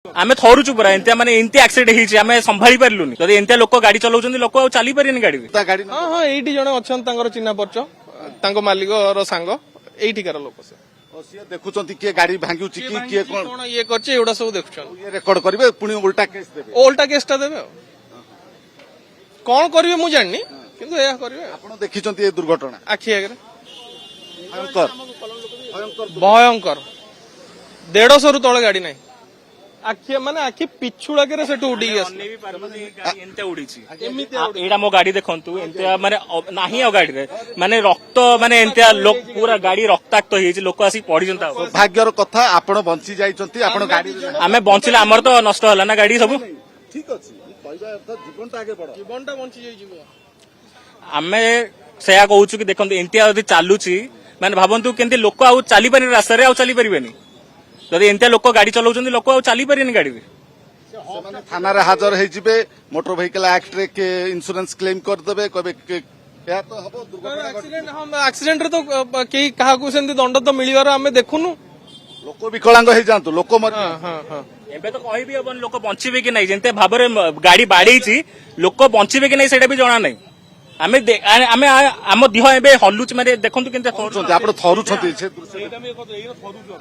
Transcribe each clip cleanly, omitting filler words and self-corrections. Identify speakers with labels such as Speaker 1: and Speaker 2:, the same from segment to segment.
Speaker 1: आम थरुचु पूरा एंतिया माने एंती एक्सीडेंट होईछि आमे संभाली परलुनी जदि एंतिया लोक गाड़ी चलाउछन्ती लोक आ चली परियनि गाड़ी
Speaker 2: गाड़ी
Speaker 3: हाँ हाँ एइटी जण अछन तांकर चिन्हा परचो तांको मालिक रो सांग एइठिकार लोक से
Speaker 2: सिए देखुचंती किए गाड़ी भांगुची की किए कोन
Speaker 3: कोन ये करचे एउडा सब देखुछन
Speaker 2: ये रेकॉर्ड करिवे पुनी उल्टा केस देबे
Speaker 3: ओल्टा केसटा देबे कोन करिवे मु जाननी किंतु एया करिवे
Speaker 2: आपण देखिचंती ए दुर्घटना
Speaker 3: आखि आगरे
Speaker 2: भयंकर भयंकर
Speaker 3: भयंकर 150 रु तळे गाड़ी नाही आखि माने आखि पिछुड़ा के सेटु उडी गयस
Speaker 1: एंते उड़ीछि एडा मो गाड़ी देखंतु एंते माने नाही आ गाड़ी रे माने रक्त माने एंते लोक पूरा गाड़ी रक्ताक्त होईछि लोक आसी पड़ी जंता
Speaker 2: भाग्यर कथा आपण बंची जाइचंती आपण गाड़ी
Speaker 1: आमे बंचिले हमर तो नष्ट होला ना गाड़ी सब
Speaker 2: ठीक अछि कहबा अर्थ जीवनटा आगे बढ़ो
Speaker 3: जीवनटा बंची जाई जीवो
Speaker 1: आमे सेया कहूछु कि देखंतु एंतिया जदि चालुछि माने भाबंतु केंति लोक आ चली पारि रास्ता रे आ चली परिबेनी जदि एंतिया लोक गाड़ी चलाउछन्ती लोक आ चली परियनि गाड़ी रे
Speaker 2: ସେମାନେ ଥାନାରେ ହାଜର ହେଇଯିବେ ମୋଟର ଭେହିକଲ ଆକ୍ଟ ରେ के इंश्योरेंस क्लेम कर देबे कहबे या तो हबो दुर्घटना
Speaker 3: एक्सीडेंट हम एक्सीडेंट रे तो केही काहा को सेंती दंड तो मिलिवार हमें देखुनु
Speaker 2: लोक विकलांग हे जांतु लोक मर
Speaker 3: हां हां हां
Speaker 1: एबे तो कहि भी अपन लोक बंचिबे कि नै जेंते भाबरे गाड़ी बाडीछि लोक बंचिबे कि नै सेटा भी जणा नै आमे आमे आम दिह एबे हल्लुच माने देखंतु केनते
Speaker 2: थरुचंती आपण थरुचंती से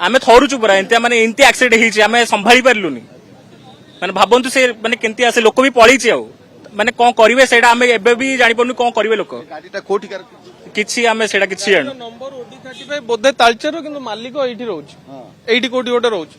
Speaker 1: आमे थरुचु पूरा एंते माने एंती एक्सीडेंट होईछि आमे संभाली परलुनी माने भाबंतु से माने केनती आसे लोक भी पळीछि आ माने कोन करिवे सेटा आमे एबे भी जानि पनु कोन करिवे लोक
Speaker 2: गाड़ीटा कोठी कर
Speaker 1: किछि आमे सेटा किछि जानु
Speaker 3: नंबर ओडी 35 बोधे तालचेर किंतु मालिक एइठी रहउछि एइठी कोठी गोटे रहउछि